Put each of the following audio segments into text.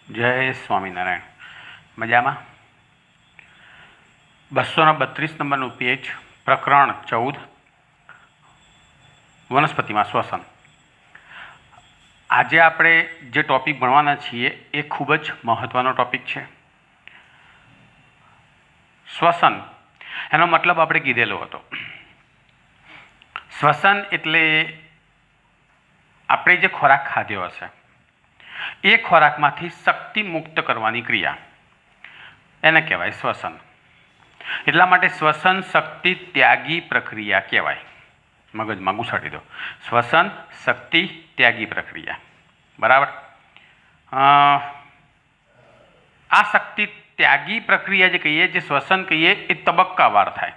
જય સ્વામિનારાયણ. મજામાં? 232 નંબરનું પેજ, પ્રકરણ 14, વનસ્પતિમાં શ્વસન. આજે આપણે જે ટૉપિક ભણવાના છીએ એ ખૂબ જ મહત્ત્વનો ટૉપિક છે. શ્વસન એનો મતલબ આપણે કીધેલો હતો. શ્વસન એટલે આપણે જે ખોરાક ખાધો હશે એ ખોરાકમાંથી શક્તિ મુક્ત કરવાની ક્રિયા, એને કહેવાય શ્વસન. એટલા માટે શ્વસન શક્તિ ત્યાગી પ્રક્રિયા કહેવાય. મગજમાં ઘૂસાડી દો, શ્વસન શક્તિ ત્યાગી પ્રક્રિયા. બરાબર? આ શક્તિ ત્યાગી પ્રક્રિયા જે કહીએ, જે શ્વસન કહીએ, એ તબક્કાવાર થાય.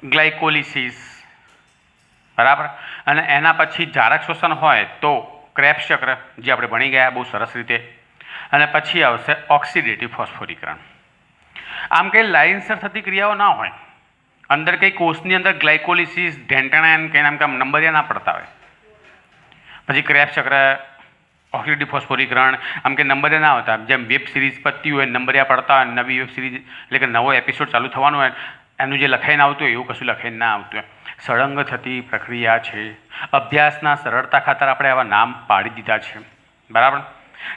ગ્લાયકોલિસિસ, બરાબર, અને એના પછી જારક શ્વસન હોય તો ક્રેબ્સ ચક્ર, જે આપણે ભણી ગયા બહુ સરસ રીતે, અને પછી આવશે ઓક્સિડેટિવ ફોસ્ફોરીકરણ. આમ કંઈ લાઇનસર થતી ક્રિયાઓ ના હોય, અંદર કંઈ કોષની અંદર ગ્લાયકોલિસિસ, ઢેંટણાયન કંઈ નામ નંબરિયા ના પડતા હોય. પછી ક્રેબ્સ ચક્ર, ઓક્સિડેટિવ ફોસ્ફોરીકરણ, આમ કે નંબરિયા ના હોતા. જેમ વેબ સિરીઝ પતતી હોય, નંબરિયા પડતા હોય, નવી વેબ સિરીઝ એટલે કે નવો એપિસોડ ચાલુ થવાનો હોય, એનું જે લખાઈને આવતું હોય એવું કશું લખાઈને ના આવતું હોય. સળંગ થતી પ્રક્રિયા છે. અભ્યાસના સરળતા ખાતર આપણે આવા નામ પાડી દીધા છે. બરાબર?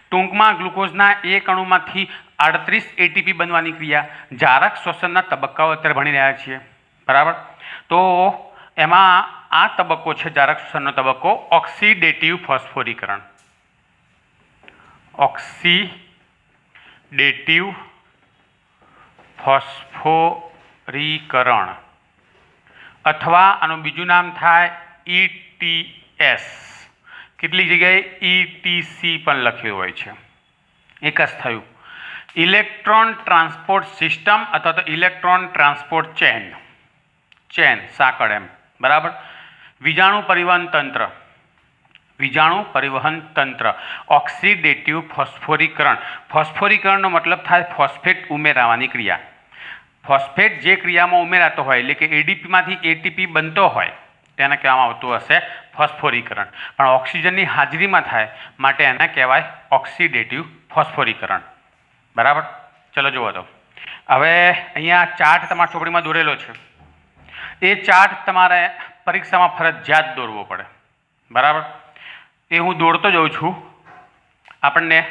ટૂંકમાં ગ્લુકોઝના એક અણુમાંથી 38 એટીપી બનવાની ક્રિયા, જારક શ્વસનના તબક્કાઓ અત્યારે ભણી રહ્યા છીએ. બરાબર? તો એમાં આ તબક્કો છે, જારક શ્વસનનો તબક્કો, ઓક્સિડેટિવ ફોસ્ફોરીકરણ. ઓક્સિડેટિવ ફોસ્ફોરીકરણ, અથવા આનું બીજું નામ થાય ETS. કેટલીક જગ્યાએ ETC પણ લખ્યું હોય છે. એક જ થયું. ઇલેક્ટ્રોન ટ્રાન્સપોર્ટ સિસ્ટમ અથવા તો ઇલેક્ટ્રોન ટ્રાન્સપોર્ટ ચેન, સાંકળ એમ. બરાબર? વિજાણુ પરિવહન તંત્ર, ઓક્સિડેટિવ ફોસ્ફોરીકરણ. ફોસ્ફોરીકરણનો મતલબ થાય ફોસ્ફેટ ઉમેરાવાની ક્રિયા. ફોસ્ફેટ જે ક્રિયામાં ઉમેરાતો હોય, એટલે કે એડીપીમાંથી એટીપી બનતો હોય, તેને કહેવામાં આવતું હશે ફોસ્ફોરીકરણ. પણ ઓક્સિજનની હાજરીમાં થાય માટે એને કહેવાય ઓક્સિડેટિવ ફોસ્ફોરીકરણ. બરાબર? ચલો જુઓ તો. હવે અહીંયા ચાર્ટ તમારા ચોપડીમાં દોરેલો છે. એ ચાર્ટ તમારે પરીક્ષામાં ફરજિયાત દોરવો પડે. બરાબર? એ હું દોરતો જઉં છું, આપણને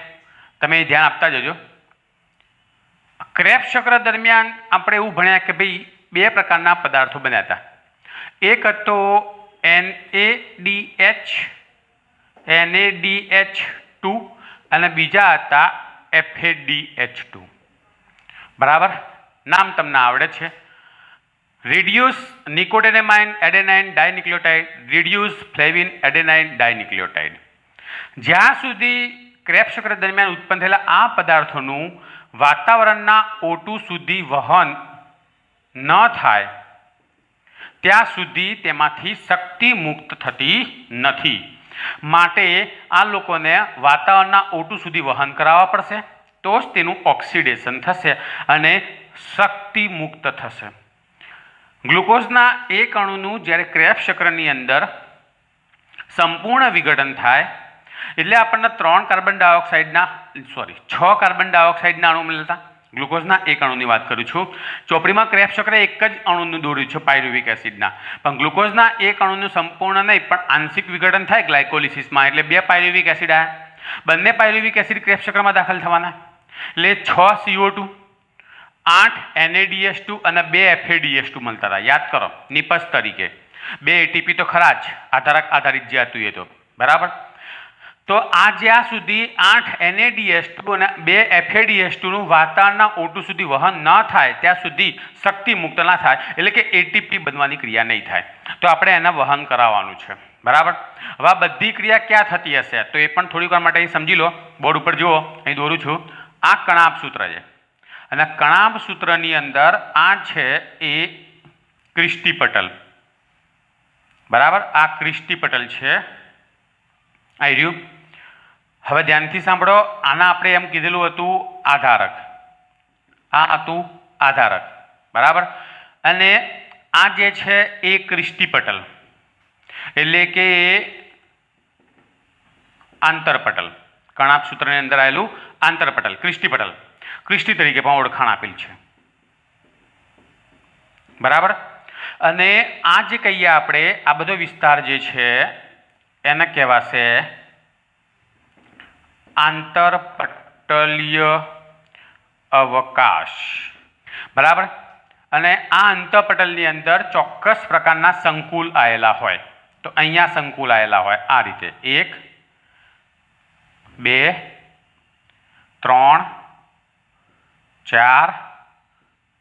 તમે ધ્યાન આપતા જજો. ક્રેબ્સ ચક્ર દરમિયાન આપણે એવું ભણ્યા કે ભાઈ બે પ્રકારના પદાર્થો બન્યા હતા. એક હતો NaDH2 અને બીજા હતા FADH2. બરાબર? નામ તમને આવડે છે. Reduce nicotinamide adenine dinucleotide, reduce flavin adenine dinucleotide. જ્યાં સુધી ક્રેબ્સ ચક્ર દરમિયાન ઉત્પન્ન થયેલા આ પદાર્થોનું વાતાવરણના O2 સુધી વહન ન થાય ત્યાં સુધી તેમાંથી શક્તિ મુક્ત થતી નથી. માટે આ લોકોને વાતાવરણના O2 સુધી વહન કરાવવા પડશે, તો જ તેનું ઓક્સિડેશન થશે અને શક્તિ મુક્ત થશે. ગ્લુકોઝના એક અણુનું જ્યારે ક્રેબ્સ ચક્રની અંદર સંપૂર્ણ વિઘટન થાય એટલે આપણને 6 કાર્બન ડાયોક્સાઇડના અણુ મળતા. ગ્લુકોઝના એક અણુની વાત કરું છું. ચોપડીમાં ક્રેબ્સ ચક્ર એક જ અણુનું દોર્યું છે, પાયરુવિક એસિડના. પણ ગ્લુકોઝના એક અણુનું સંપૂર્ણ નહીં પણ આંશિક વિઘટન થાય ગ્લાયકોલિસિસમાં, એટલે 2 પાયરુવિક એસિડ આવ્યા. બંને પાયરુવિક એસિડ ક્રેબ્સ ચક્રમાં દાખલ થવાના, એટલે 6 CO2, 8 NaDH2 અને 2 FADH2 મળતા હતા. યાદ કરો, નિપજ તરીકે 2 એટીપી તો ખરા જ, આધારિત જે હતું એ તો. બરાબર? તો આ જ્યાં સુધી 8 NaDH2 અને 2 FADH2 નું વાતાવરણના O2 સુધી વહન ન થાય ત્યાં સુધી શક્તિ મુક્ત ના થાય, એટલે કે એટીપી બનવાની ક્રિયા નહીં થાય. તો આપણે એને વહન કરાવવાનું છે. બરાબર? હવે આ બધી ક્રિયા ક્યાં થતી હશે તો એ પણ થોડીક વાર માટે અહીં સમજી લો. બોર્ડ ઉપર જુઓ, અહીં દોરું છું. આ કણાભ સૂત્ર છે અને કણાભ સૂત્રની અંદર આ છે એ ક્રિસ્ટી પટલ. બરાબર? આ ક્રિસ્ટી પટલ છે. આવી રહ્યું. હવે ધ્યાનથી સાંભળો. આના આપણે એમ કીધેલું હતું આધારક. આ હતું આધારક. બરાબર? અને આ જે છે એ ક્રિસ્ટી પટલ, એટલે કે આંતરપટલ. કણાભ સૂત્રની અંદર આવેલું આંતરપટલ ક્રિસ્ટી પટલ, ક્રિસ્ટી તરીકે પણ ઓળખાણ આપેલ છે, બરાબર. અને આ જે કહીએ આપણે આ બધો વિસ્તાર જે છે એને કહેવાશે આંતરપટલીય અવકાશ, બરાબર. અને આ આંતરપટલની અંદર ચોક્કસ પ્રકારના સંકુલ આવેલા હોય, તો અહીંયા સંકુલ આવેલા હોય આ રીતે 1 2 3 4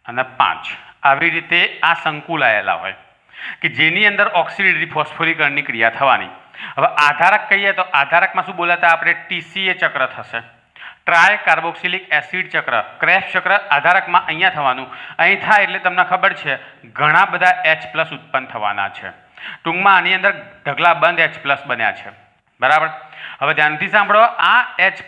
અને 5 આવી રીતે આ સંકુલ આવેલા હોય કે જેની અંદર ઓક્સિડેટિવ ફોસ્ફોરીકરણની ક્રિયા થવાની. હવે આધારક કહીએ તો આધારકમાં શું બોલાતા આપણે TCA ચક્ર થશે, ટ્રાય કાર્બોક્સિલિક એસિડ ચક્ર, ક્રેબ્સ ચક્ર આધારકમાં અહીંયા થવાનું. અહીં થાય એટલે તમને ખબર છે ઘણા બધા H+ ઉત્પન્ન થવાના છે. ટૂંકમાં આની અંદર ઢગલાબંધ H+ બન્યા છે, બરાબર. હવે ધ્યાનથી સાંભળો, આ H+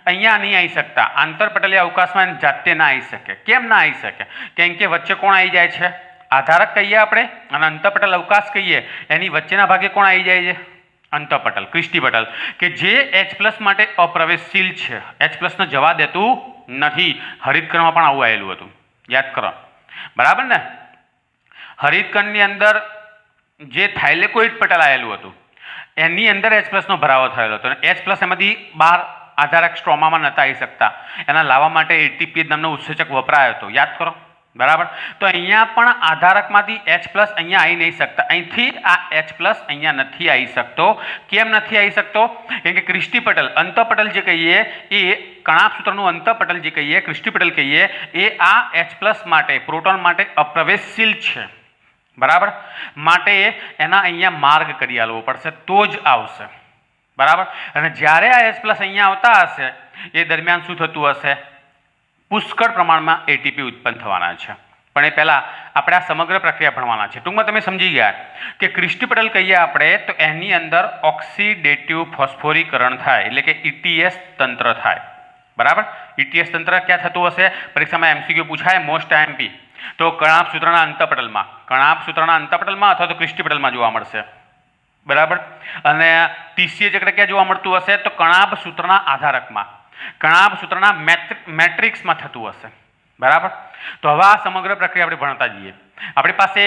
અહીંયા નહીં આવી શકતા, આંતરપટલીય અવકાશમાં જાતે ના આવી શકે. કેમ ના આવી શકે? કેમ કે વચ્ચે કોણ આવી જાય છે? આધારક કહીએ આપણે અને આંતરપટલ અવકાશ કહીએ, એની વચ્ચેના ભાગે કોણ આવી જાય છે? આંતરપટલ ક્રિસ્ટી પટલ, કે જે H+ માટે અપ્રવેશશીલ છે, H+ ને જવા દેતું નથી. હરિતકણમાં પણ આવું આવેલું હતું, યાદ કરો, બરાબર ને. હરિતકણની અંદર જે થાઇલેકોઇડ પટલ આવેલું હતું એની અંદર H+ નો ભરાવો થયેલો હતો, અને H+ એમાંથી બહાર આધારક સ્ટ્રોમામાં નહોતા આવી શકતા. એના લાવવા માટે ATP નામનો ઉત્સેચક વપરાયો હતો, યાદ કરો, બરાબર. તો અહીંયા પણ આધારકમાંથી H+ અહીંયા આવી નહીં શકતા. અહીંથી આ H+ અહીંયા નથી આવી શકતો. કેમ નથી આવી શકતો? કેમ કે ક્રિસ્ટી પટલ અંતઃપટલ જે કહીએ એ કણાભ સૂત્રનું અંતઃપટલ જે કહીએ ક્રિસ્ટી પટલ કહીએ એ આ H+ માટે પ્રોટોન માટે અપ્રવેશશીલ છે, બરાબર. માટે એના અહીંયા માર્ગ કરી આલવો પડશે તો જ આવશે, બરાબર. અને જ્યારે આ H+ અહીંયા આવતા હશે એ દરમિયાન શું થતું હશે? પુષ્કળ પ્રમાણમાં ATP ઉત્પન્ન થવાના છે. પણ એ પહેલાં આપણે આ સમગ્ર પ્રક્રિયા ભણવાના છે. ટૂંકમાં તમે સમજી ગયા કે ક્રિસ્ટી પટલ કહીએ આપણે તો એની અંદર ઓક્સિડેટિવ ફોસ્ફોરીકરણ થાય, એટલે કે ETS તંત્ર થાય, બરાબર. ETS તંત્ર ક્યાં થતું હશે? પરીક્ષામાં MCQ પૂછાય, મોસ્ટ IMP. તો કણાભ સૂત્રના અંતઃપટલમાં, કણાભ સૂત્રના અંતઃપટલમાં અથવા તો ક્રિસ્ટી પટલમાં જોવા મળશે, બરાબર. અને TCA ચક્ર ક્યાં જોવા મળતું હશે? તો કણાભ સૂત્રના આધારકમાં, કણાભ સૂત્રના મેટ્રિક્સમાં થતું હશે, બરાબર. તો હવે આ સમગ્ર પ્રક્રિયા આપણે ભણતા જઈએ. આપણી પાસે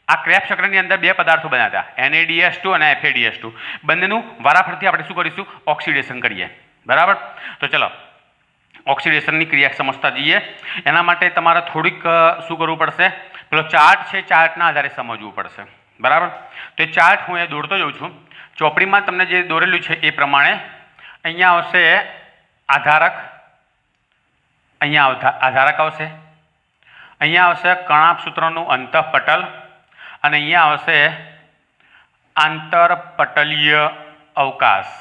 આ ક્રેબ્સ ચક્રની અંદર બે પદાર્થો બન્યા હતા, NaDH2 અને FADH2. બંનેનું વારાફરતી આપણે શું કરીશું? ઓક્સિડેશન કરીએ, બરાબર. તો ચલો ઓક્સિડેશનની ક્રિયા સમજતા જઈએ. એના માટે તમારે થોડીક શું કરવું પડશે? પેલો ચાર્ટ છે, ચાર્ટના આધારે સમજવું પડશે, બરાબર. તો એ ચાર્ટ હું એ દોરતો જાઉં છું. ચોપડીમાં તમને જે દોરેલું છે એ પ્રમાણે અહીંયા આવશે આધારક, અહીંયા આધારક આવશે, અહીંયા આવશે કણાભ સૂત્રનું અંતઃપટલ અને અહીંયા આવશે આંતરપટલીય અવકાશ.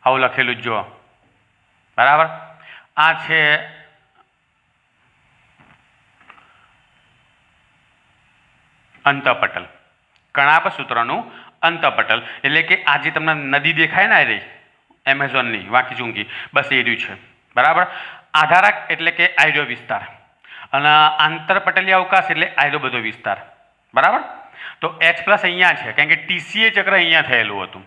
આવું લખેલું જ જો, બરાબર. આ છે અંતઃપટલ, કણાભ સૂત્રનું અંતઃપટલ, એટલે કે આ જે તમને નદી દેખાય ને રે એમેઝોનની વાંકી ચૂંકી, બસ એ રહ્યું છે, બરાબર. આધારક એટલે કે આયરો વિસ્તાર અને આંતરપટલીય અવકાશ એટલે આયરો બધો વિસ્તાર, બરાબર. તો H+ અહીંયા છે કારણ કે TCA ચક્ર અહીંયા થયેલું હતું,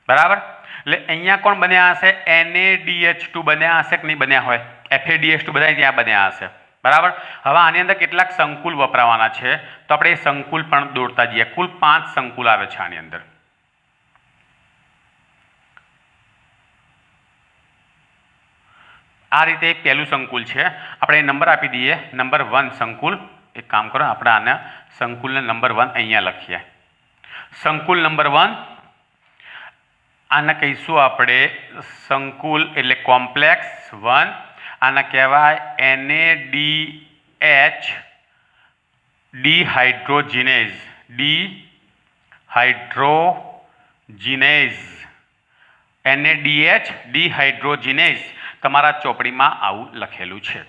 બરાબર. એટલે અહીંયા કોણ બન્યા હશે? NaDH2 બન્યા હશે કે નહીં બન્યા હોય? FADH2 બધા ત્યાં બન્યા હશે, બરાબર. હવે આની અંદર કેટલાક સંકુલ વપરાવાના છે તો આપણે એ સંકુલ પણ દોરતા જઈએ. કુલ 5 સંકુલ આવે છે આની અંદર. આ રીતે એક પહેલું સંકુલ છે, આપણે નંબર આપી દઈએ, નંબર 1 સંકુલ. એક કામ કરો, આપણે આને સંકુલને નંબર 1 અહીંયા લખીએ. સંકુલ નંબર 1 આને કહીશું આપણે સંકુલ એટલે કોમ્પ્લેક્સ 1. આને કહેવાય NaDH ડિહાઇડ્રોજિનેઝ, NaDH ડિહાઇડ્રોજિનેઝ. તમારા ચોપડીમાં આવું લખેલું છે,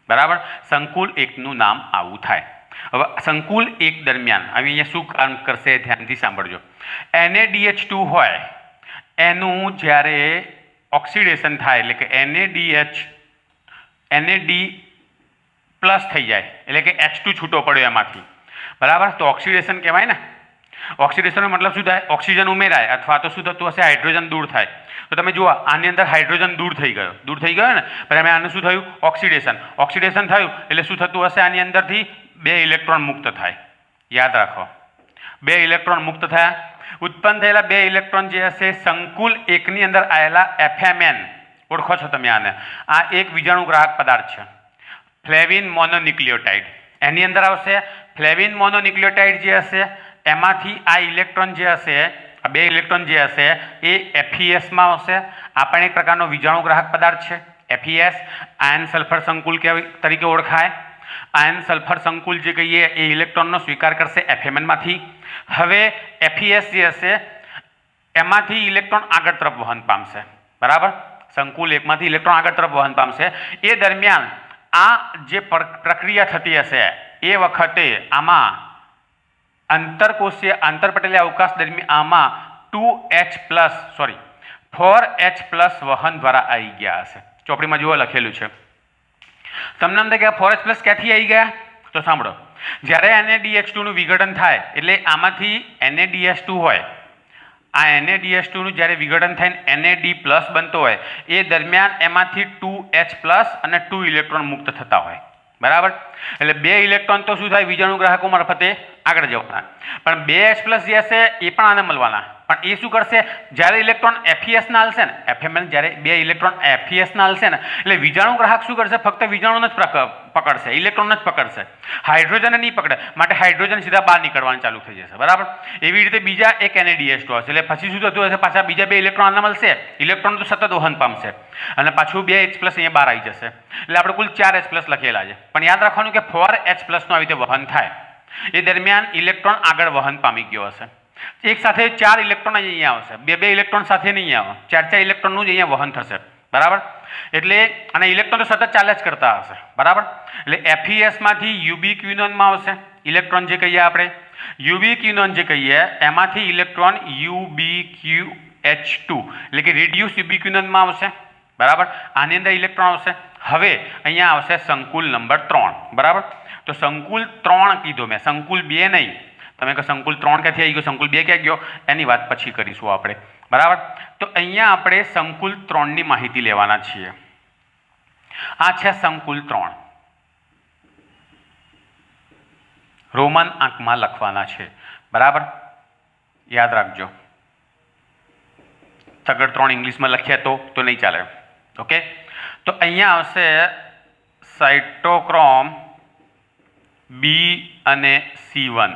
બરાબર. સંકુલ 1નું નામ આવું થાય. હવે સંકુલ 1 દરમિયાન હવે અહીંયા શું કામ કરશે ધ્યાનથી સાંભળજો. NaDH2 હોય એનું જ્યારે ઓક્સિડેશન થાય એટલે કે NaD+ થઈ જાય એટલે કે H2 છૂટો પડ્યો એમાંથી, બરાબર. તો ઓક્સિડેશન કહેવાય ને. ઓક્સિડેશનનો મતલબ શું થાય? ઓક્સિજન ઉમેરાય અથવા તો શું થતું હશે? હાઇડ્રોજન દૂર થાય. તો તમે જુઓ આની અંદર હાઇડ્રોજન દૂર થઈ ગયો ને, પણ આનું શું થયું? ઓક્સિડેશન થયું એટલે શું થતું હશે? આની અંદરથી 2 ઇલેક્ટ્રોન મુક્ત થાય. યાદ રાખો, 2 ઇલેક્ટ્રોન મુક્ત થયા. ઉત્પન્ન થયેલા 2 ઇલેક્ટ્રોન જે હશે સંકુલ એકની અંદર આવેલા FMN, ઓળખો છો તમે આને? આ એક વિજાણુગ્રાહક પદાર્થ છે, ફ્લેવિન મોનોન્યુક્લિયોટાઇડ. એની અંદર આવશે ફ્લેવિન મોનોન્યુક્લિયોટાઇડ જે હશે એમાંથી આ ઇલેક્ટ્રોન જે હશે, આ 2 ઇલેક્ટ્રોન જે હશે એ FeSમાં આવશે. આ પણ એક પ્રકારનો વિજાણુગ્રાહક પદાર્થ છે. FeS આયન સલ્ફર સંકુલ તરીકે ઓળખાય. આયન સલ્ફર સંકુલ જે કહીએ એ ઇલેક્ટ્રોનનો સ્વીકાર કરશે FMNમાંથી. હવે FeS જે હશે એમાંથી ઇલેક્ટ્રોન આગળ તરફ વહન પામશે. બરાબર, સંકુલ એકમાંથી ઇલેક્ટ્રોન આગળ તરફ વહન પામશે. એ દરમિયાન આ જે પ્રક્રિયા થતી હશે એ વખતે આમાં આંતરપટેલીય અવકાશ દરમિયાન આમાં 4H+ વહન દ્વારા આવી ગયા હશે. ચોપડીમાં જુઓ લખેલું છે. તમને એમ થાય કે 4H+ ક્યાંથી આવી ગયા? તો સાંભળો, જ્યારે NaDH2 નું વિઘટન થાય એટલે આમાંથી NaDH2 હોય, આ NaDH2 નું જ્યારે વિઘટન થઈને NAD+ બનતો હોય એ દરમિયાન એમાંથી 2H+ અને 2 ઇલેક્ટ્રોન મુક્ત થતા હોય. બરાબર, એટલે 2 ઇલેક્ટ્રોન તો શું થાય? વિજાણુગ્રાહકો મારફતે આગળ જવાના, પણ 2H+ જે હશે એ પણ આને મળવાના. પણ એ શું કરશે? જ્યારે ઇલેક્ટ્રોન FeS ના હલશે ને, FMN જ્યારે 2 ઇલેક્ટ્રોન FeS ના હલશે ને એટલે વિજાણુગ્રાહક શું કરશે? ફક્ત વિજાણુને જ પકડશે, ઇલેક્ટ્રોન જ પકડશે, હાઇડ્રોજન નહીં પકડે. માટે હાઇડ્રોજન સીધા બહાર નીકળવાનું ચાલુ થઈ જશે. બરાબર, એવી રીતે બીજા એક NaDH2 હશે એટલે પછી શું થતું હશે? પાછા બીજા 2 ઇલેક્ટ્રોન આને મળશે, ઇલેક્ટ્રોન તો સતત વહન પામશે અને પાછું 2H+ અહીંયા બહાર આવી જશે. એટલે આપણે કુલ 4H+ લખેલા છે. પણ યાદ રાખવાનું કે 4H+ નું આવી રીતે વહન થાય એ દરમિયાન ઇલેક્ટ્રોન આગળ વહન પામી ગયો હશે. એક સાથે 4 ઇલેક્ટ્રોન અહીંયા આવશે, 2 ઇલેક્ટ્રોન સાથે નહીં આવે, 4 ઇલેક્ટ્રોનનું જ અહીંયા વહન થશે. બરાબર, એટલે અને ઇલેક્ટ્રોન તો સતત ચાલ્યા જ કરતા હશે. બરાબર, એટલે FeSમાંથી ubiquinone આવશે ઇલેક્ટ્રોન જે કહીએ આપણે, ubiquinone જે કહીએ એમાંથી ઇલેક્ટ્રોન UbQH2 એટલે કે રિડ્યુસ ubiquinone આવશે. બરાબર, આની અંદર ઇલેક્ટ્રોન આવશે. હવે અહીંયા આવશે સંકુલ નંબર 3. બરાબર, તો સંકુલ 3 કીધો મેં, સંકુલ 2 નહીં. તમે કહો સંકુલ 3 ક્યાંથી આવી ગયો, સંકુલ 2 ક્યાં ગયો? એની વાત પછી કરીશું આપણે. બરાબર, તો અહીંયા આપણે સંકુલ 3 ની માહિતી લેવાના છીએ. આ છે સંકુલ 3, રોમન આંકમાં લખવાના છે. બરાબર, યાદ રાખજો. સગડ 3 ઇંગ્લિશમાં લખ્યા તો નહીં ચાલે. ઓકે, તો અહીંયા આવશે સાઇટોક્રોમ B અને C1.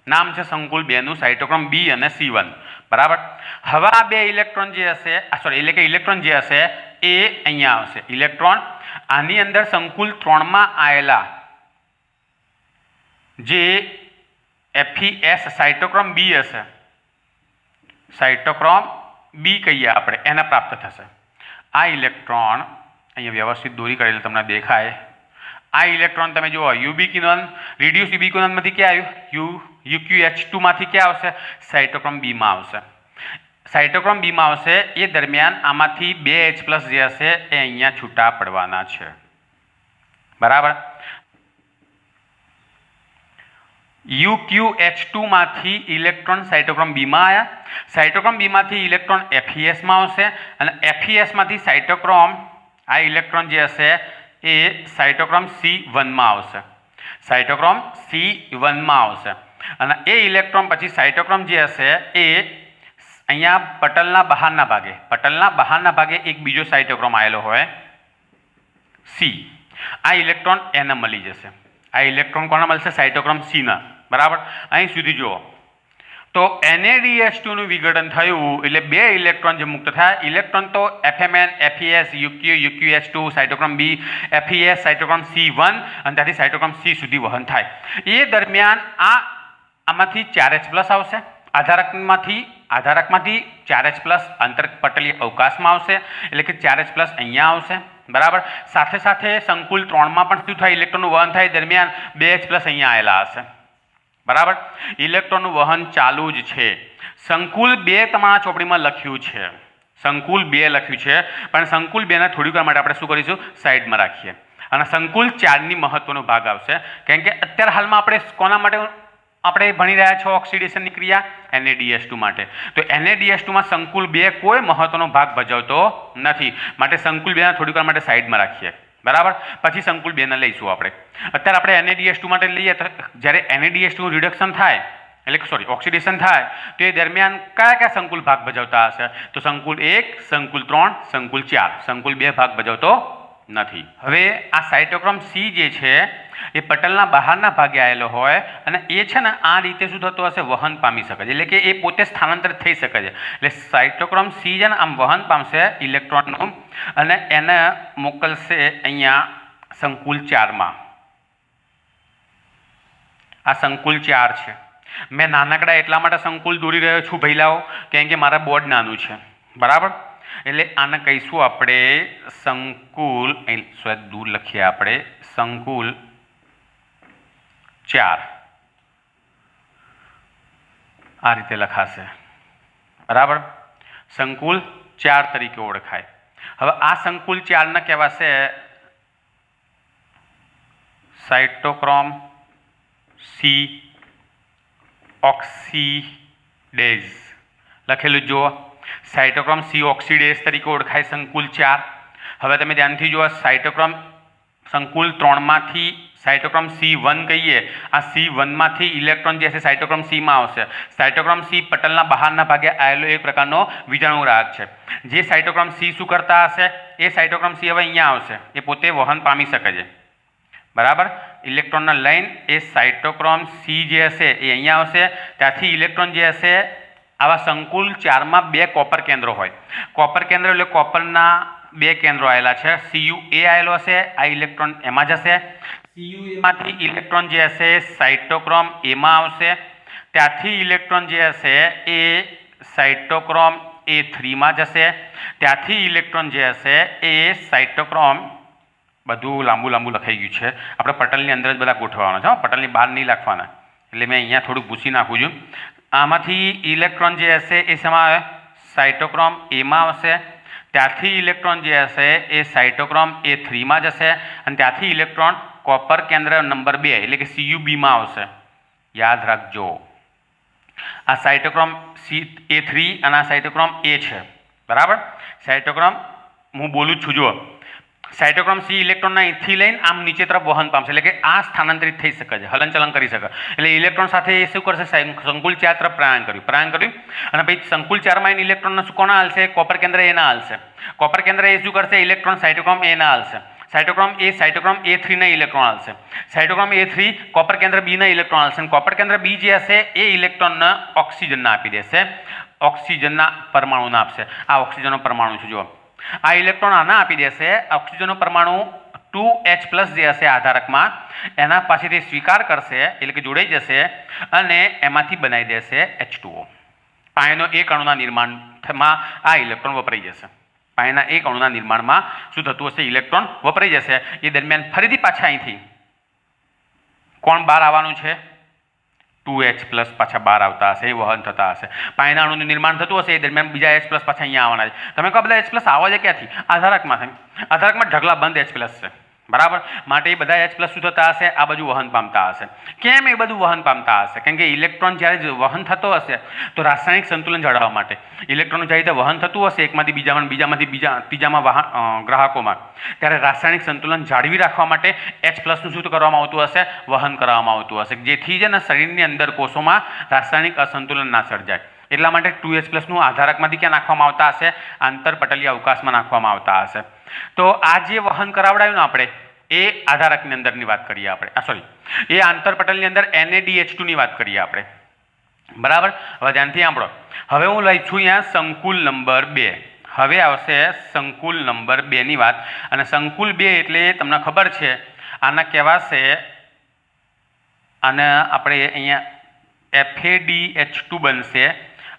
નામ છે સંકુલ 2 નું, સાઇટોક્રોમ B અને C1. બરાબર, હવે આ 2 ઇલેક્ટ્રોન જે હશે, એટલે કે ઇલેક્ટ્રોન જે હશે એ અહીંયા આવશે. ઇલેક્ટ્રોન આની અંદર સંકુલ 3 માં આવેલા જે FeS સાઇટોક્રોમ B હશે, સાઇટોક્રોમ B કહીએ આપણે, એને પ્રાપ્ત થશે. આ ઇલેક્ટ્રોન અહીંયા વ્યવસ્થિત દોરી કરેલી તમને દેખાય. આ ઇલેક્ટ્રોન તમે જુઓ, યુબિક્વિનોન, રિડ્યુસ યુબિક્વિનોનમાંથી ક્યાં આવ્યું? UQH2 માંથી ક્યાં આવશે? સાઇટોક્રોમ B માં આવશે. સાઇટોક્રોમ B માં આવશે એ દરમિયાન આમાંથી 2H+ જે હશે એ અહીંયા છૂટા પડવાના છે. બરાબર, UQH2 માંથી ઇલેક્ટ્રોન સાઇટોક્રોમ B માં આવ્યા, સાઇટોક્રોમ B માંથી ઇલેક્ટ્રોન FeS માં આવશે અને FeS માંથી સાઇટોક્રોમ, આ ઇલેક્ટ્રોન જે હશે એ સાઇટોક્રોમ C1 માં આવશે, સાઇટોક્રોમ C1 માં આવશે. અને એ ઇલેક્ટ્રોન પછી સાઇટોક્રોમ જે હશે એ અહીંયા પટલના બહારના ભાગે એક બીજો સાઇટોક્રોમ આવેલો હોય C. આ ઇલેક્ટ્રોન એને મળી જશે. આ ઇલેક્ટ્રોન કોને મળશે? સાઇટોક્રોમ C ના. બરાબર, અહીં સુધી જુઓ તો NaDH2 નું વિઘટન થયું એટલે 2 ઇલેક્ટ્રોન જે મુક્ત થયા. ઇલેક્ટ્રોન તો FMN, FeS, UQH2, cytochrome B, FeS, cytochrome C1 અને ત્યાંથી સાઇટોક્રોમ C સુધી વહન થાય. એ દરમિયાન આમાંથી 4H+ આવશે, આધારકમાંથી 4H+ આંતરપટલીય અવકાશમાં આવશે એટલે કે 4H+ અહીંયા આવશે. બરાબર, સાથે સાથે સંકુલ 3 માં પણ શું થાય? ઇલેક્ટ્રોનનું વહન થાય દરમિયાન 2H+ અહીંયા આવેલા હશે. બરાબર, ઇલેક્ટ્રોનનું વહન ચાલુ જ છે. સંકુલ 2 તમારા ચોપડીમાં લખ્યું છે, સંકુલ 2 લખ્યું છે, પણ સંકુલ 2 ના થોડીક વાર માટે આપણે શું કરીશું? સાઈડમાં રાખીએ અને સંકુલ 4 ની મહત્વનો ભાગ આવશે. કારણ કે અત્યારે હાલમાં આપણે કોના માટે આપણે ભણી રહ્યા છો ઓક્સિડેશનની ક્રિયા NaDH2 માટે. તો NaDH2 માં સંકુલ 2 કોઈ મહત્વનો ભાગ ભજવતો નથી, માટે સંકુલ 2 થોડીક વાર માટે સાઈડમાં રાખીએ. બરાબર, પછી સંકુલ 2 ને લઈશું આપણે. અત્યારે આપણે NaDH2 માટે લઈએ તો જ્યારે NaDH2 નું રિડક્શન થાય એટલે ઓક્સિડેશન થાય તો એ દરમિયાન કયા કયા સંકુલ ભાગ ભજવતા હશે? તો સંકુલ 1, સંકુલ 3, સંકુલ 4, સંકુલ 2 ભાગ ભજવતો નથી. હવે આ સાઇટોક્રોમ C જે છે એ પટલના બહારના ભાગે આવેલો હોય અને એ છે ને આ રીતે શું થતું હશે? વહન પામી શકે છે, એટલે કે એ પોતે સ્થાનાંતરિત થઈ શકે છે. એટલે સાઇટોક્રોમ C છે ને આમ વહન પામશે ઇલેક્ટ્રોનનું અને એને મોકલશે અહીંયા સંકુલ 4માં. આ સંકુલ 4 છે. મેં નાનકડા એટલા માટે સંકુલ દોરી રહ્યો છું ભઈલાઓ, કેમ કે મારા બોર્ડ નાનું છે. બરાબર, એટલે આને કહીશું આપણે સંકુલ, દૂર લખીએ આપણે સંકુલ 4. આ રીતે લખાશે. બરાબર, સંકુલ 4 તરીકે ઓળખાય. હવે આ સંકુલ 4 ને કહેવાશે સાઇટોક્રોમ C ઓક્સિડેઝ. લખેલું જુઓ, સાઇટોક્રોમ C ઓક્સિડેઝ તરીકે ઓળખાય સંકુલ 4. હવે તમે ધ્યાનથી જુઓ, સાઇટોક્રોમ સંકુલ 3 માંથી સાઇટોક્રોમ C1 કહીએ, આ C1 માંથી ઇલેક્ટ્રોન જે છે સાઇટોક્રોમ C માં આવશે. સાઇટોક્રોમ C પટલના બહારના ભાગે આવેલો એક પ્રકારનો વીજાણુરાગ છે. જે સાઇટોક્રોમ C શું કરતા હશે? એ સાઇટોક્રોમ C હવે અહીંયા આવશે, એ પોતે વહન પામી શકે છે. બરાબર, ઇલેક્ટ્રોનને લઈને એ સાઇટોક્રોમ C જે હશે એ અહીંયા આવશે. ત્યાંથી ઇલેક્ટ્રોન જે હશે આવા સંકુલ 4માં 2 કોપર કેન્દ્રો હોય. કોપર કેન્દ્ર એટલે કોપરના 2 કેન્દ્રો આવેલા છે. CuA આવેલો હશે, આ ઇલેક્ટ્રોન એમાં જશે. CuA માંથી ઇલેક્ટ્રોન જે હશે સાઇટોક્રોમ A માં આવશે. ત્યાંથી ઇલેક્ટ્રોન જે હશે એ સાઇટોક્રોમ A3 માં જશે. ત્યાંથી ઇલેક્ટ્રોન જે હશે એ સાઇટોક્રોમ, બધું લાંબુ લખાઈ ગયું છે, આપણે પટલની અંદર જ બધા ગોઠવવાના છે, પટલની બહાર નહીં લખવાના. એટલે મેં અહીંયા થોડુંક ભૂસી નાખું છું. આમાંથી ઇલેક્ટ્રોન જે હશે એ શેમાં? સાઇટોક્રોમ A માં આવશે. ત્યાંથી ઇલેક્ટ્રોન જે હશે એ સાઇટોક્રોમ A3 માં જશે અને ત્યાંથી ઇલેક્ટ્રોન કોપર કેન્દ્ર નંબર 2 એટલે કે CuB માં આવશે. યાદ રાખજો, આ સાઇટોક્રોમ A3 અને આ સાઇટોક્રોમ A છે. બરાબર, સાઇટોક્રોમ હું બોલું છું, જુઓ, સાઇટોક્રોમ C ઇલેક્ટ્રોનના અહીંથી લઈને આમ નીચે તરફ વહન પામશે, એટલે કે આ સ્થાનાંતરિત થઈ શકે છે, હલનચલન કરી શકે. એટલે ઇલેક્ટ્રોન સાથે એ શું કરશે? સંકુલ 4 તરફ પ્રયાણ કર્યું અને પછી સંકુલ 4માં એને ઇલેક્ટ્રોનને શું કોના હાલશે? કોપર કેન્દ્ર A ના હાલશે. કોપર કેન્દ્ર એ શું કરશે? ઇલેક્ટ્રોન સાઇટોક્રોમ A ના હાલશે. સાઇટોક્રોમ A સાઇટોક્રોમ A3 ના ઇલેક્ટ્રોન હાલશે. સાઇટોક્રોમ A3 કોપર કેન્દ્ર B ના ઇલેક્ટ્રોન હાલશે અને કોપર કેન્દ્ર B જે હશે એ ઇલેક્ટ્રોનને ઓક્સિજનના આપી દેશે, ઓક્સિજનના પરમાણુને આપશે. આ ઓક્સિજનનો પરમાણુ છે, જુઓ, આ ઇલેક્ટ્રોન આના આપી દેશે. ઓક્સિજનનો પરમાણુ 2H+ જે હશે આધારકમાં એના પાસેથી સ્વીકાર કરશે, એટલે કે જોડાઈ જશે અને એમાંથી બનાવી દેશે H2O. પાયાનો એક અણુના નિર્માણમાં આ ઇલેક્ટ્રોન વપરાઈ જશે. પાયાના એક અણુના નિર્માણમાં શું થતું હશે? ઇલેક્ટ્રોન વપરાઈ જશે. એ દરમિયાન ફરીથી પાછા અહીંથી કોણ બહાર આવવાનું છે? 2H+ પાછા બહાર આવતા હશે, એ વહન થતા હશે. પાયાના અણુનું નિર્માણ થતું હશે, એ દરમિયાન બીજા H+ પાછા અહીંયા આવવાના છે. તમે કહો બધા H+ આવો છે ક્યાંથી? આધારકમાંથી. આધારકમાં ઢગલા બંધ H+ છે. બરાબર, માટે એ બધા H+ શું થતા હશે? આ બાજુ વહન પામતા હશે. કેમ એ બધું વહન પામતા હશે? કેમ કે ઇલેક્ટ્રોન જ્યારે વહન થતો હશે તો રાસાયણિક સંતુલન જાળવવા માટે ઇલેક્ટ્રોનનું જ્યારે વહન થતું હશે એકમાંથી બીજામાં, બીજામાંથી ત્રીજામાં ગ્રાહકોમાં, ત્યારે રાસાયણિક સંતુલન જાળવી રાખવા માટે H+નું શું કરવામાં આવતું હશે? વહન કરવામાં આવતું હશે, જેથી છે ને શરીરની અંદર કોષોમાં રાસાયણિક અસંતુલન ના સર્જાય. એટલા માટે 2H+નું આધારકમાંથી ક્યાં નાખવામાં આવતા હશે? આંતરપટલીય અવકાશમાં નાખવામાં આવતા હશે. તો આ જે વહન કરાવડાયું ને આપણે એ આધારકની અંદરની વાત કરીએ આપણે, એ આંતરપટલની અંદર NaDH2ની વાત કરીએ આપણે. બરાબર, હવે ધ્યાનથી સાંભળો. હવે હું લઈ છું અહીંયા સંકુલ નંબર 2. હવે આવશે સંકુલ નંબર 2 ની વાત. અને સંકુલ 2 એટલે તમને ખબર છે આના કહેવાશે, અને આપણે અહીંયા FADH2 બનશે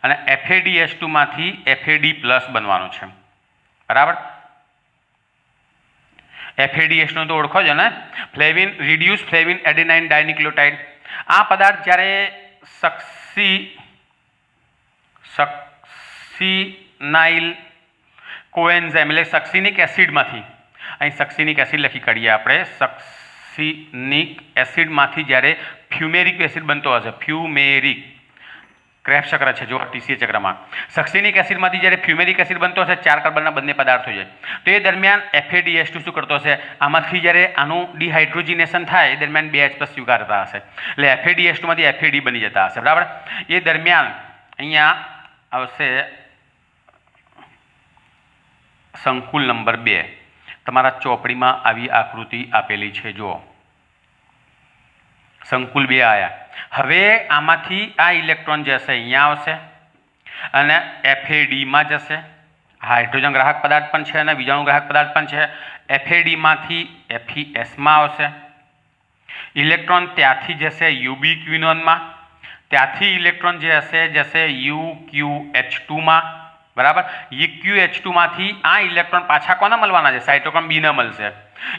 અને FADH2 માંથી FAD+ બનવાનું છે. બરાબર, FADH તો ઓળખો છો ને, ફ્લેવિન રિડ્યુસ ફ્લેવિન એડેનાઇન ડાયન્યુક્લિયોટાઇડ. આ પદાર્થ જ્યારે સક્સિનાઇલ કોએન્ઝાઇમ એટલે સક્સિનિક એસિડમાંથી, અહીં સક્સિનિક એસિડ લખી કાઢીએ આપણે, સક્સિનિક એસિડમાંથી જ્યારે ફ્યુમેરિક એસિડ બનતો હશે, ફ્યુમેરિક ક્રેબ્સ ચક્ર છે જો ટીસીએ ચક્રમાં સક્સિનિક એસિડમાંથી જ્યારે ફ્યુમેરિક એસિડ બનતો હશે, 4 કાર્બનના બંને પદાર્થો છે, તો એ દરમિયાન FADH2 શું કરતો હશે, આમાંથી જ્યારે આનું ડિહાઇડ્રોજિનેશન થાય એ દરમિયાન 2H+ સ્વીકારતા હશે, એટલે FADH2 માંથી FAD બની જતા હશે, બરાબર। એ દરમિયાન અહીંયા આવશે સંકુલ નંબર 2, તમારા ચોપડીમાં આવી આકૃતિ આપેલી છે, જુઓ સંકુલ 2 આયા। હવે આમાંથી આ ઇલેક્ટ્રોન જશે અહીંયા આવશે અને FADમાં જશે, હાઇડ્રોજન ગ્રાહક પદાર્થ પણ છે અને વિજાણુ ગ્રાહક પદાર્થ પણ છે, FADમાંથી FESમાં આવશે, ઇલેક્ટ્રોન ત્યાંથી જશે યુબિક્વિનોનમાં, ત્યાંથી ઇલેક્ટ્રોન જે હશે જશે UQH2માં, બરાબર। UQH2માંથી આ ઇલેક્ટ્રોન પાછા કોને મળવાના છે, સાઇટોક્રોમ બીને મળશે,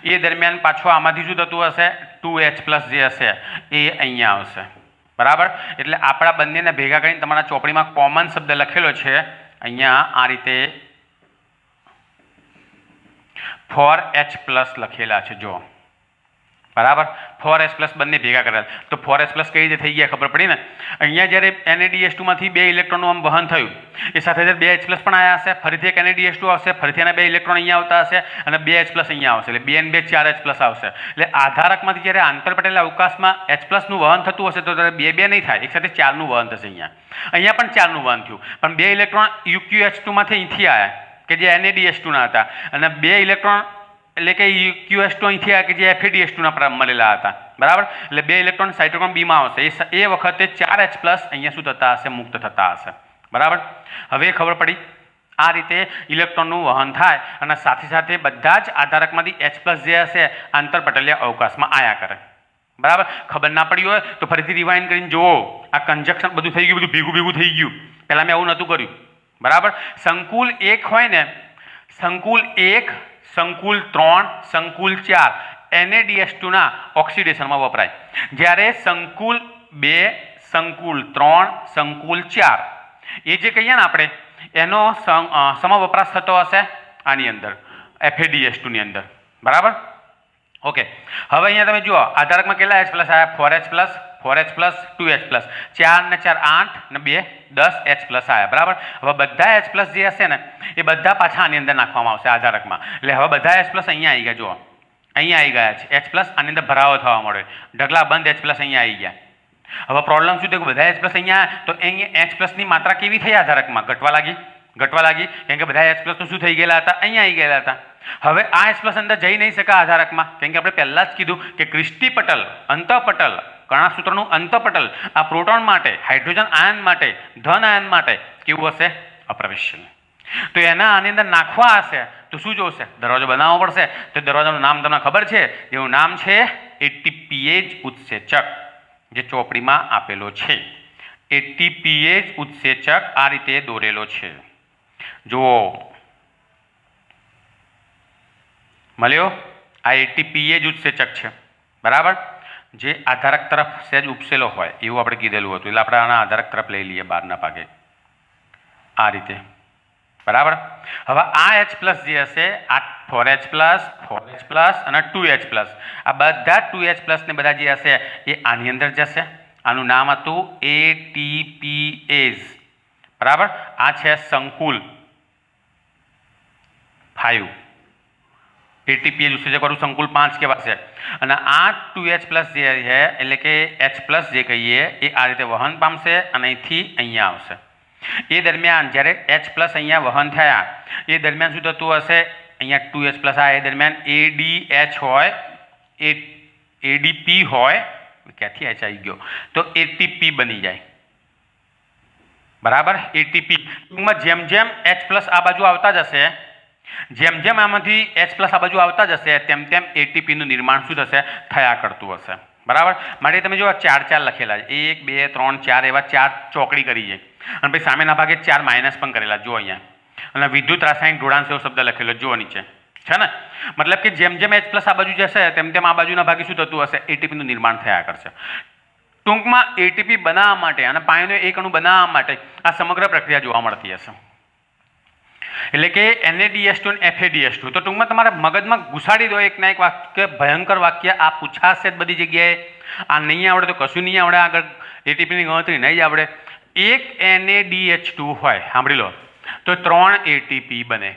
એ દરમિયાન પાછો આમાંથી શું થતું હશે, 2H+ જે હશે એ અહીંયા આવશે, બરાબર। એટલે આપણા બંનેને ભેગા કરીને તમારા ચોપડીમાં કોમન શબ્દ લખેલો છે અહીંયા આ રીતે 4H+ લખેલા છે, જો બરાબર, 4H+ બંને ભેગા કરેલા, તો 4H+ કઈ રીતે થઈ ગયા ખબર પડી ને। અહીંયા જ્યારે NaDH2માંથી 2 ઇલેક્ટ્રોનનું આમ વહન થયું, એ સાથે સાથે 2H+ પણ આવ્યા હશે, ફરીથી એક NaDH2 આવશે, ફરીથી એના 2 ઇલેક્ટ્રોન અહીંયા આવતા હશે અને 2H+ અહીંયા આવશે, એટલે 2 અને 2 4H+ આવશે। એટલે આધારકમાંથી જ્યારે આંતરપટેલા અવકાશમાં H+ નું વહન થતું હશે તો ત્યારે 2 નહીં થાય, એક સાથે 4 નું વહન થશે। અહીંયા પણ 4 નું વહન થયું, પણ 2 ઇલેક્ટ્રોન UQH2માંથી અહીંથી આવ્યા કે જે NaDH2 ના હતા અને 2 ઇલેક્ટ્રોન એટલે કે UQH2 અહીંથી આવ્યા કે જે FADH2 મળેલા હતા, બરાબર। એટલે 2 ઇલેક્ટ્રોન સાઇટોક્રોમ બીમાં આવશે, એ વખતે 4H+ અહીંયા શું થતા હશે, મુક્ત થતા હશે, બરાબર। હવે ખબર પડી આ રીતે ઇલેક્ટ્રોનનું વહન થાય અને સાથે સાથે બધા જ આધારકમાંથી H+ જે હશે આંતરપટલીય અવકાશમાં આયા કરે, બરાબર। ખબર ના પડી હોય તો ફરીથી રિવાઇન્ડ કરીને જુઓ, આ કન્જક્શન બધું થઈ ગયું, બધું ભેગું થઈ ગયું, પહેલાં મેં આવું નહોતું કર્યું, બરાબર। સંકુલ 1 હોય ને, સંકુલ 1, સંકુલ 3, સંકુલ 4 NaDH2ના ઓક્સિડેશનમાં વપરાય, જ્યારે સંકુલ 2, સંકુલ 3, સંકુલ 4 એ જે કહીએ ને આપણે એનો સમવપરાશ થતો હશે આની અંદર FADH2ની અંદર, બરાબર। ઓકે, હવે અહીંયા તમે જુઓ આધારકમાં કેટલા H+ આવ્યા, 4H+, 4H+, 2H+, 4 ને 4 8 ને 2 10H+ આવ્યા, બરાબર। હવે બધા H+ જે હશે ને એ બધા પાછા આની અંદર નાખવામાં આવશે આધારકમાં, એટલે હવે બધા H+ અહીંયા આવી ગયા, જુઓ અહીંયા આવી ગયા છે H+ આની અંદર ભરાવો થવા મળે, ઢગલા બંધ H+ અહીંયા આવી ગયા। હવે પ્રોબ્લેમ શું થયું, બધા H+ અહીંયા તો અહીંયા H+ ની માત્રા કેવી થઈ આધારકમાં, ઘટવા લાગી, કેમ કે બધા H+ તો શું થઈ ગયેલા હતા, અહીંયા આવી ગયેલા હતા। હવે આ H+ અંદર જઈ નહીં શકે આધારકમાં, કેમ કે આપણે પહેલા જ કીધું કે ક્રિસ્ટી પટલ, અંતઃપટલ, કણાસૂત્રનું અંતઃપટલ આ પ્રોટોન માટે, હાઇડ્રોજન આયન માટે, ધન આયન માટે કેવું હશે, અપ્રવેશ્ય। તો એના આની અંદર નાખવા હશે તો શું જોશે, દરવાજો બનાવવો પડશે, તો દરવાજાનું નામ તમને ખબર છે, જેનું નામ છે ATPase ઉત્સેચક, જે ચોપડીમાં આપેલો છે, ATPase ઉત્સેચક આ રીતે દોરેલો છે, જુઓ મળ્યો, આ ATPase ઉત્સેચક છે, બરાબર, જે આધારક તરફ સહેજ ઉપસેલો હોય એવું આપણે કીધેલું હતું, એટલે આપણે આના આધારક તરફ લઈ લઈએ બહારના ભાગે આ રીતે, બરાબર। હવે આ H+ જે હશે આ 4H+, 4H+ અને 2H+, આ બધા 2H+ ને બધા જે હશે એ આની અંદર જશે, આનું નામ હતું ATPase, બરાબર। આ છે સંકુલ 5, ATPase ઉત્સેચક વાળું સંકુલ 5 કહેવાશે, અને આ 2H+ જે છે એટલે કે H+ જે કહીએ એ આ રીતે વહન પામશે અને અહીંથી અહીંયા આવશે। એ દરમિયાન જ્યારે H+ અહીંયા વહન થયા એ દરમિયાન શું થતું હશે, અહીંયા 2H+ આ એ દરમિયાન ADH હોય, ADP હોય, ક્યાંથી H આવી ગયો, તો ATP બની જાય, બરાબર। ATP ટૂંકમાં જેમ જેમ H+ આ બાજુ આવતા જશે, જેમ જેમ આમાંથી H+ આ બાજુ આવતા જશે તેમ તેમ ATPનું નિર્માણ શું થશે, થયા કરતું હશે, બરાબર। માટે તમે જો 4 4 લખેલા છે, 1 2 3 4 એવા 4 ચોકડી કરી છે, અને પછી સામેના ભાગે 4 માઇનસ પણ કરેલા, જો અહીંયા, અને વિદ્યુત રાસાયણિક જોડાણ એવો શબ્દ લખેલો, જો નીચે છે ને, મતલબ કે જેમ જેમ H+ આ બાજુ જશે તેમ તેમ આ બાજુના ભાગે શું થતું હશે, ATPનું નિર્માણ થયા કરશે। ટૂંકમાં ATP બનાવવા માટે અને પાણીનો એક અણુ બનાવવા માટે આ સમગ્ર પ્રક્રિયા જોવા મળતી હશે। એટલે કે NaDH2 અને FADH2 તો ટૂંકમાં તમારા મગજમાં ઘુસાડી દો એક ના એક વાક્ય, ભયંકર વાક્ય આ પૂછાશે જ બધી જગ્યાએ. આ નહીં આવડે તો કશું નહીં આવડે, આગળ એટીપીની ગણતરી નહીં જ આવડે. એક NaDH2 હોય, સાંભળી લો, તો 3 ATP બને.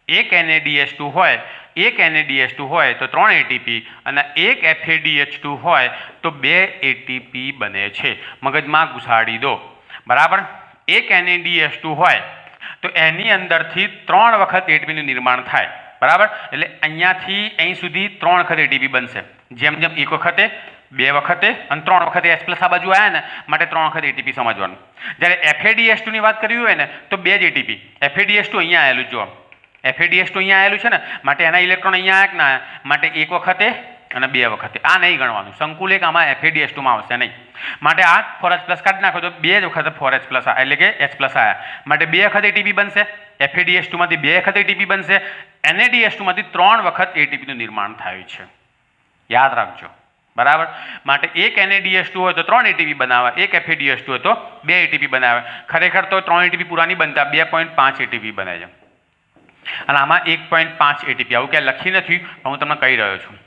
એક NaDH2 હોય, એક NaDH2 હોય તો 3 ATP, અને એક FADH2 હોય તો 2 ATP બને છે. મગજમાં ઘુસાડી દો, બરાબર. એક NaDH2 હોય તો એની અંદરથી 3 વખત એટીપીનું નિર્માણ થાય, બરાબર. એટલે અહીંયાથી અહીં સુધી 3 વખત એટીપી બનશે. જેમ જેમ એક વખતે, 2 વખતે અને 3 વખતે H પ્લસ આ બાજુ આવ્યા ને, માટે 3 વખત એટીપી સમજવાનું. જ્યારે FADH2 ની વાત કરવી હોય ને તો 2 જ એટીપી. FADH2 અહીંયા આવેલું, જો FADH2 અહીંયા આવેલું છે ને, માટે એના ઇલેક્ટ્રોન અહીંયા આવ્યા કે ના, માટે એક વખતે અને 2 વખતે. આ નહીં ગણવાનું, સંકુલ એક આમાં FADH2 માં આવશે નહીં. માટે આ 4H પ્લસ કાઢી નાખો તો 2 જ વખતે 4H પ્લસ એટલે કે H પ્લસ આવ્યા, માટે 2 વખત એટીપી બનશે. FADH2 માંથી 2 વખત એટીપી બનશે. NaDH2 માંથી 3 વખત એટીપીનું નિર્માણ થાય છે, યાદ રાખજો, બરાબર. માટે એક NaDH2 હોય તો 3 એટીપી બનાવે, એક FADH2 હોય તો 2 એટીપી બનાવે. ખરેખર તો 3 એટીપી પૂરા નહીં બનતા, 2.5 એટીપી બને છે. અને આમાં 1.5 એટીપી આવું ક્યાં લખી નથી, પણ હું તમને કહી રહ્યો છું.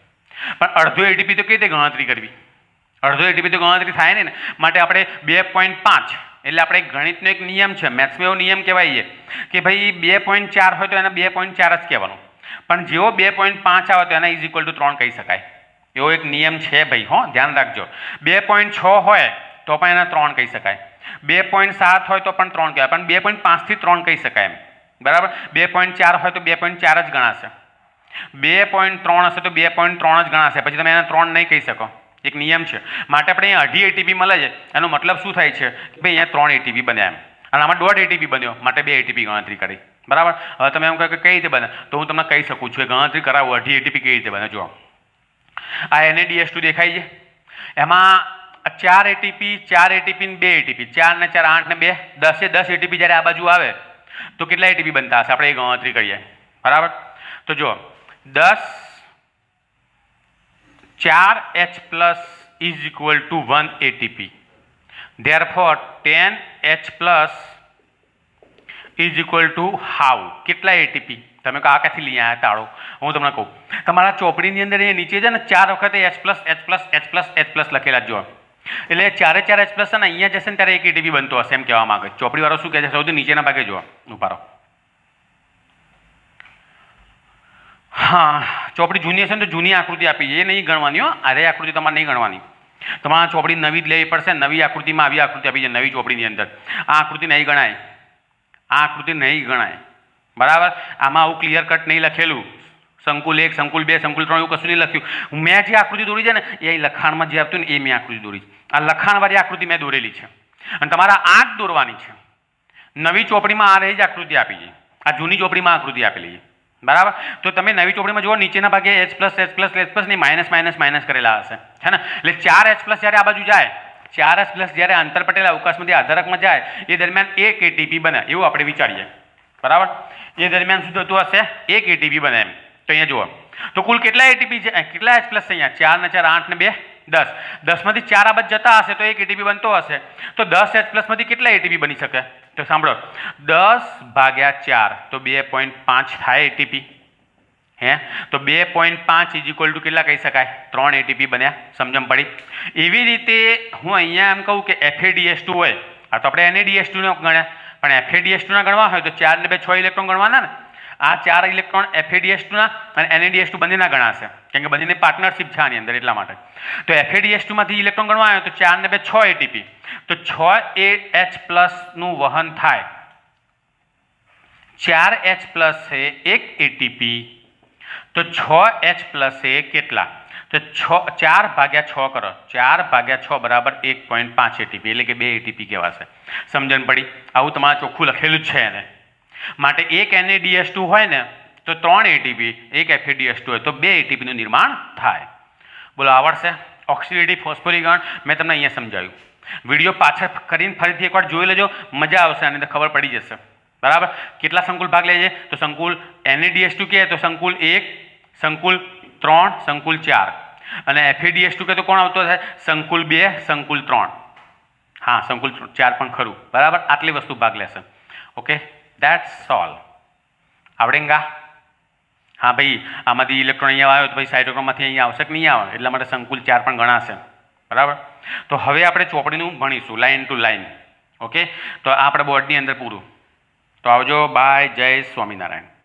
પણ અડધો એટીપી તો કેવી રીતે ગણતરી કરવી? અડધો એટીપી તો ગણતરી થાય નહીં ને, માટે આપણે 2.5 એટલે આપણે ગણિતનો એક નિયમ છે, મેથ્સમાં એવો નિયમ કહેવાય છે કે ભાઈ 2.4 હોય તો એને 2.4 જ કહેવાનું, પણ જેવો 2.5 આવે તો એના ઇઝ ઇક્વલ ટુ 3 કહી શકાય. એવો એક નિયમ છે ભાઈ, હો, ધ્યાન રાખજો. 2.6 હોય તો પણ એને 3 કહી શકાય, 2.7 હોય તો પણ 3 કહેવાય, પણ 2.5 થી 3 કહી શકાય એમ, બરાબર. 2.4 હોય તો 2.4 જ ગણાશે, 2.3 હશે તો 2.3 જ ગણાશે, પછી તમે એને 3 નહીં કહી શકો. એક નિયમ છે. માટે આપણે અહીંયા અઢી એટીપી મળે છે, એનો મતલબ શું થાય છે કે ભાઈ અહીંયા 3 એટીપી બન્યા એમ, અને આમાં 1.5 એટીપી બન્યો, માટે 2 એટીપી ગણતરી કરી, બરાબર. હવે તમે એમ કહો કે કઈ રીતે બને, તો હું તમને કહી શકું છું, ગણતરી કરાવો અઢી એટીપી કઈ રીતે બને. જો આ NaDH2 દેખાય છે, એમાં 4 એટીપી, 4 એટીપી ને 2 એટીપી, 4 ને 4 8 ને 2 10 10 એટીપી જ્યારે આ બાજુ આવે તો કેટલા એટીપી બનતા હશે, આપણે એ ગણતરી કરીએ, બરાબર. તો જો 10 4H plus is equal to 1 ATP. Therefore 10H plus is equal to how? કેટલા ATP? તમે કહો આ ક્યાંથી લઈ આવ્યા તાળો? હું તમને કહું, તમારા ચોપડીની અંદર અહીંયા નીચે છે ને 4 વખતે H plus H plus H plus H plus લખેલા જો, એટલે 4 H plus છે ને અહીંયા જશે ને ત્યારે 1 ATP બનતો હશે એમ કહેવા માંગે. ચોપડીવાળો શું કહે છે, સૌથી નીચેના ભાગે જો, ઉભા રહો. હા, ચોપડી જૂની હશે ને તો જૂની આકૃતિ આપી છે, એ નહીં ગણવાની હો. અરે આકૃતિ તમારે નહીં ગણવાની, તમારે ચોપડી નવી જ લેવી પડશે. નવી આકૃતિમાં આવી આકૃતિ આપી છે, નવી ચોપડીની અંદર. આ આકૃતિ નહીં ગણાય, આ આકૃતિ નહીં ગણાય, બરાબર. આમાં આવું ક્લિયર કટ નહીં લખેલું, સંકુલ 1 સંકુલ 2 સંકુલ 3 એવું કશું નહીં લખ્યું. મેં જે આકૃતિ દોરી છે ને એ લખાણમાં જે આપતું ને એ મેં આકૃતિ દોરી. આ લખાણવાળી આકૃતિ મેં દોરેલી છે, અને તમારા આંખ દોરવાની છે. નવી ચોપડીમાં આ રહી જ આકૃતિ આપી છે, આ જૂની ચોપડીમાં આકૃતિ આપેલી છે, બરાબર. તો તમે નવી ચોપડીમાં જુઓ, નીચેના ભાગે H plus H plus H plus ની માઇનસ માઇનસ માઇનસ કરેલા હશે, છે ને. એટલે 4H પ્લસ જ્યારે આ બાજુ જાય, 4H પ્લસ જ્યારે અંતર પટેલા અવકાશમાંથી આધારકમાં જાય એ દરમિયાન 1 ATP બને એવું આપણે વિચારીએ, બરાબર. એ દરમિયાન શું થતું હશે, 1 ATP બને એમ. તો અહીંયા જુઓ, તો કુલ કેટલા ATP છે, કેટલા H પ્લસ અહીંયા 4 ને 4 8 ને 2 10, 10 માંથી 4 આ બાજુ જતા હશે તો 1 ATP બનતો હશે. તો 10 H પ્લસ માંથી કેટલા ATP બની શકે, તો સાંભળો, 10 ભાગ્યા 4 તો 2.5 થાય ATP, હે. તો 2.5 ઇઝ ઇક્વલ ટુ કેટલા કહી શકાય, 3 ATP બન્યા. સમજણ પડી? એવી રીતે હું અહીંયા એમ કહું કે FADH2 હોય, આ તો આપણે NaDH2 નો ગણ્યા, પણ FADH2 ના ગણવા હોય તો 4 ને 2 6 ઇલેક્ટ્રોન ગણવાના ને. આ 4 ઇલેક્ટ્રોન FADH2 ના અને NaDH2 બંનેના ગણાશે, કેમ કે બંનેની પાર્ટનરશિપ છે આની અંદર, એટલા માટે. તો FADH2 માંથી ઇલેક્ટ્રોન ગણવા આવે તો 4 ને 2 6 ATP, તો 6 H પ્લસ નું વહન થાય. 4H પ્લસ છે 1 ATP, તો 6H પ્લસ એ કેટલા, તો 4 ભાગ્યા 6 કરો, 4 ભાગ્યા 6 બરાબર 1.5 ATP, એટલે કે 2 ATP કહેવાશે. સમજણ પડી? આવું તમારે ચોખ્ખું લખેલું જ છે એને. માટે એક NaDH2 હોય ને તો 3 ATP, એક FADH2 હોય તો 2 ATP નું નિર્માણ થાય. બોલો, આવડશે? ઓક્સિડેટિવ ફોસ્ફોરીકરણ મેં તમને અહીંયા સમજાવ્યું. વિડીયો પાછળ કરીને ફરીથી એકવાર જોઈ લેજો, મજા આવશે, આની અંદર ખબર પડી જશે, બરાબર. કેટલા સંકુલ ભાગ લે છે, તો સંકુલ NaDH2 કહે તો સંકુલ 1 સંકુલ 3 સંકુલ 4, અને FADH2 કહે તો કોણ આવતો થાય, સંકુલ 2 સંકુલ 3, હા સંકુલ 4 પણ ખરું, બરાબર. આટલી વસ્તુ ભાગ લેશે. Okay, that's all. આવડેંગા? હા ભાઈ, આમાંથી ઇલેક્ટ્રોન અહીંયા આવ્યો તો ભાઈ સાઇટોક્રોમમાંથી અહીંયા આવશે કે નહીં આવે, એટલા માટે સંકુલ 4 પણ ગણાશે. બરાબર. તો હવે આપણે ચોપડીનું ભણીશું લાઇન ટુ લાઇન. ઓકે, તો આ આપણે બોર્ડની અંદર પૂરું. તો આવજો. બાય. જય સ્વામિનારાયણ.